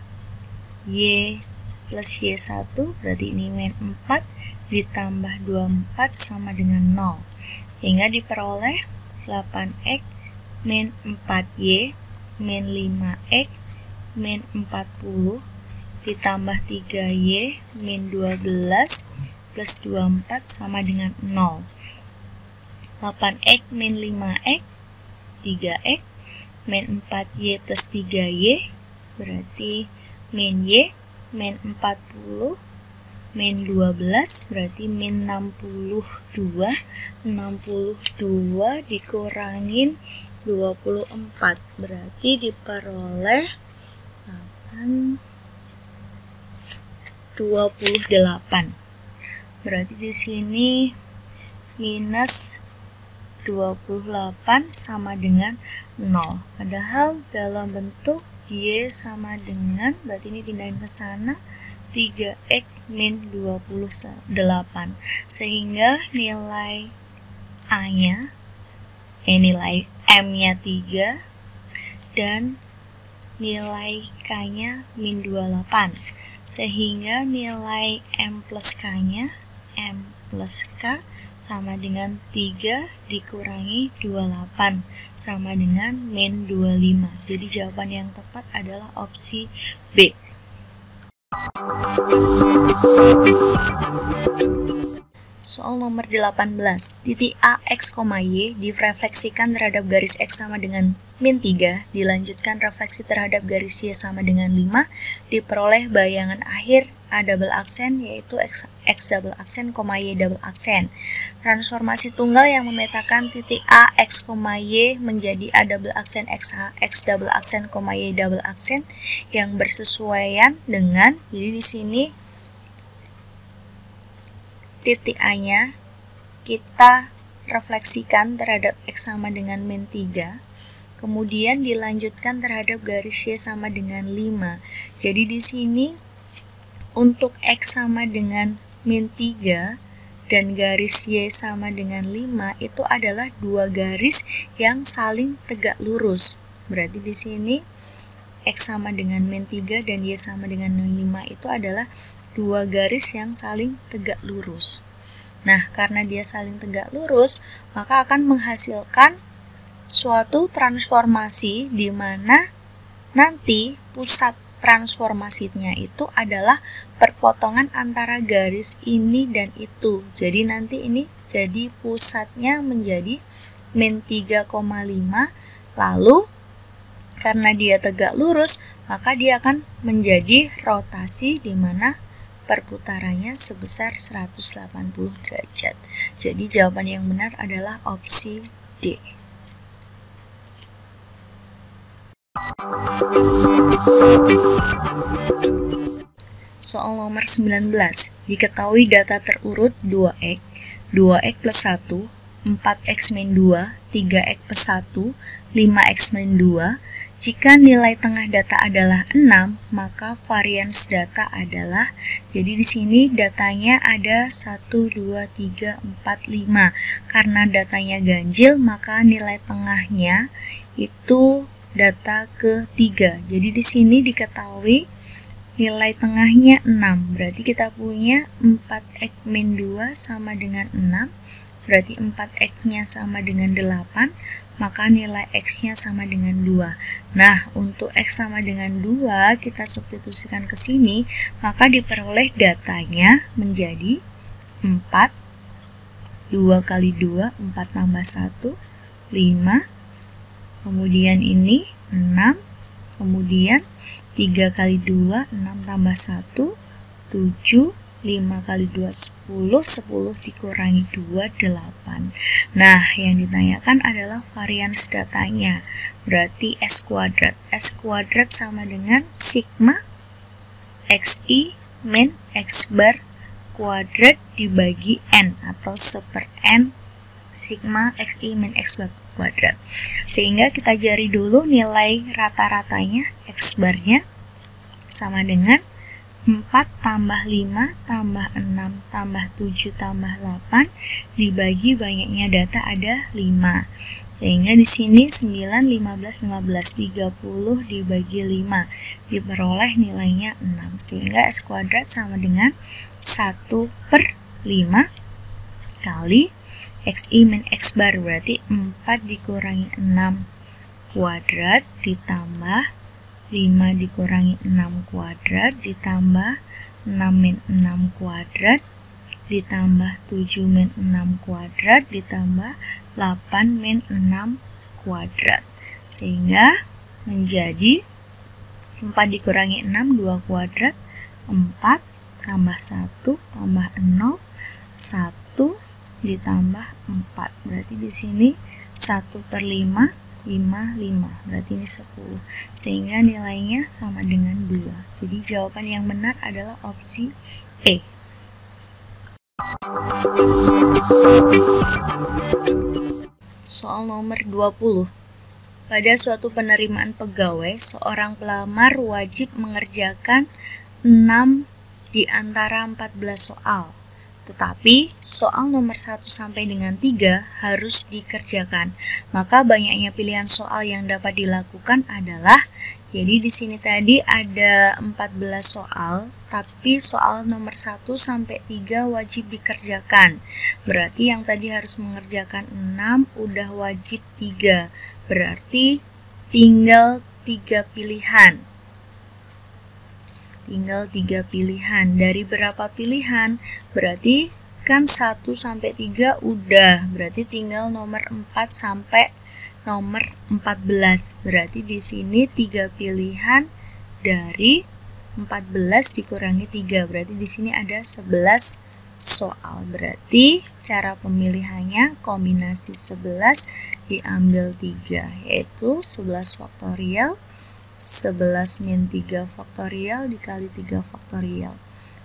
Y plus Y1, berarti ini min 4 ditambah 24 sama dengan 0, sehingga diperoleh 8X min 4Y min 5X min 40 ditambah 3Y min 12 plus 24 sama dengan 0. 8X min 5X 3X min 4Y plus 3Y, berarti min Y min 40 min 12, berarti min 62 dikurangin 24, berarti diperoleh 28. Berarti di sini minus 28 sama dengan 0. Padahal dalam bentuk Y sama dengan, berarti ini pindahin ke sana, 3X min 28. Sehingga nilai A-nya, nilai M-nya 3 dan nilai K-nya min 28. Sehingga nilai M plus K-nya, M plus K sama dengan 3 dikurangi 28 sama dengan min 25. Jadi jawaban yang tepat adalah opsi B. Soal nomor 18. Titik A, X, Y direfleksikan terhadap garis X sama dengan min 3, dilanjutkan refleksi terhadap garis Y sama dengan 5, diperoleh bayangan akhir A double aksen yaitu X double aksen, Y double aksen. Transformasi tunggal yang memetakan titik A, X, Y menjadi A double aksen X double aksen, Y double aksen yang bersesuaian dengan, jadi di sini titik A-nya kita refleksikan terhadap X sama dengan min 3, kemudian dilanjutkan terhadap garis Y sama dengan 5. Jadi di sini untuk X sama dengan min 3 dan garis Y sama dengan 5 itu adalah dua garis yang saling tegak lurus. Berarti di sini X sama dengan min 3 dan Y sama dengan min 5 itu adalah dua garis yang saling tegak lurus. Nah, karena dia saling tegak lurus, maka akan menghasilkan suatu transformasi di mana nanti pusat transformasinya itu adalah perpotongan antara garis ini dan itu. Jadi nanti ini jadi pusatnya menjadi min 3,5, lalu karena dia tegak lurus, maka dia akan menjadi rotasi di mana perputarannya sebesar 180 derajat. Jadi jawaban yang benar adalah opsi D. Soal nomor 19. Diketahui data terurut 2x, 2x plus 1, 4x min 2, 3x plus 1, 5x min 2. Jika nilai tengah data adalah 6, maka varians data adalah, jadi di sini datanya ada 1, 2, 3, 4, 5. Karena datanya ganjil, maka nilai tengahnya itu data ketiga. Jadi di sini diketahui nilai tengahnya 6, berarti kita punya 4x min 2 sama dengan 6, berarti 4x-nya sama dengan 8, maka nilai x-nya sama dengan 2. Nah, untuk x sama dengan 2, kita substitusikan ke sini, maka diperoleh datanya menjadi 4, 2 kali 2, 4 tambah 1, 5, kemudian ini 6, kemudian 3 kali 2, 6 tambah 1, 7, 5 kali 2, 10, 10 dikurangi 2, 8. Nah, yang ditanyakan adalah varians datanya. Berarti S kuadrat. S kuadrat sama dengan sigma XI min X bar kuadrat dibagi N atau 1/n sigma XI min X bar kuadrat. Sehingga kita cari dulu nilai rata-ratanya X barnya sama dengan 4 tambah 5 tambah 6 tambah 7 tambah 8 dibagi banyaknya data ada 5. Sehingga di sini 9, 15, 15, 30 dibagi 5 diperoleh nilainya 6. Sehingga S kuadrat sama dengan 1/5 kali XI min X bar, berarti 4 dikurangi 6 kuadrat ditambah 5 dikurangi 6 kuadrat ditambah 6 min 6 kuadrat ditambah 7 min 6 kuadrat ditambah 8 min 6 kuadrat. Sehingga menjadi 4 dikurangi 6, 2 kuadrat, 4 tambah 1 tambah 0, 1 ditambah 4. Berarti di sini 1/5, 5, berarti ini 10. Sehingga nilainya sama dengan 2. Jadi jawaban yang benar adalah opsi E. Soal nomor 20. Pada suatu penerimaan pegawai, seorang pelamar wajib mengerjakan 6 di antara 14 soal. Tetapi soal nomor 1 sampai dengan 3 harus dikerjakan. Maka banyaknya pilihan soal yang dapat dilakukan adalah, jadi di sini tadi ada 14 soal, tapi soal nomor 1 sampai 3 wajib dikerjakan. Berarti yang tadi harus mengerjakan 6 udah wajib 3. Berarti tinggal 3 pilihan. Tinggal 3 pilihan. Dari berapa pilihan? Berarti kan 1 sampai 3 udah. Berarti tinggal nomor 4 sampai nomor 14. Berarti di sini 3 pilihan dari 14 dikurangi 3. Berarti di sini ada 11 soal. Berarti cara pemilihannya kombinasi 11 diambil 3, yaitu 11 faktorial 11 min 3 faktorial dikali 3 faktorial.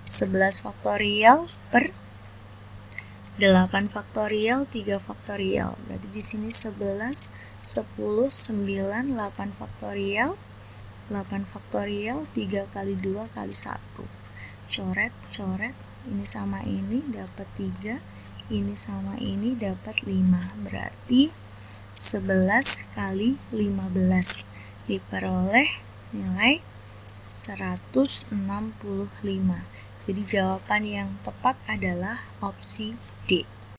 11 faktorial per 8 faktorial 3 faktorial. Berarti di sini 11, 10, 9, 8 faktorial. 8 faktorial 3 kali 2 kali 1. Coret, coret, ini sama ini dapat 3, ini sama ini dapat 5. Berarti 11 kali 15 diperoleh nilai 165. Jadi jawaban yang tepat adalah opsi D.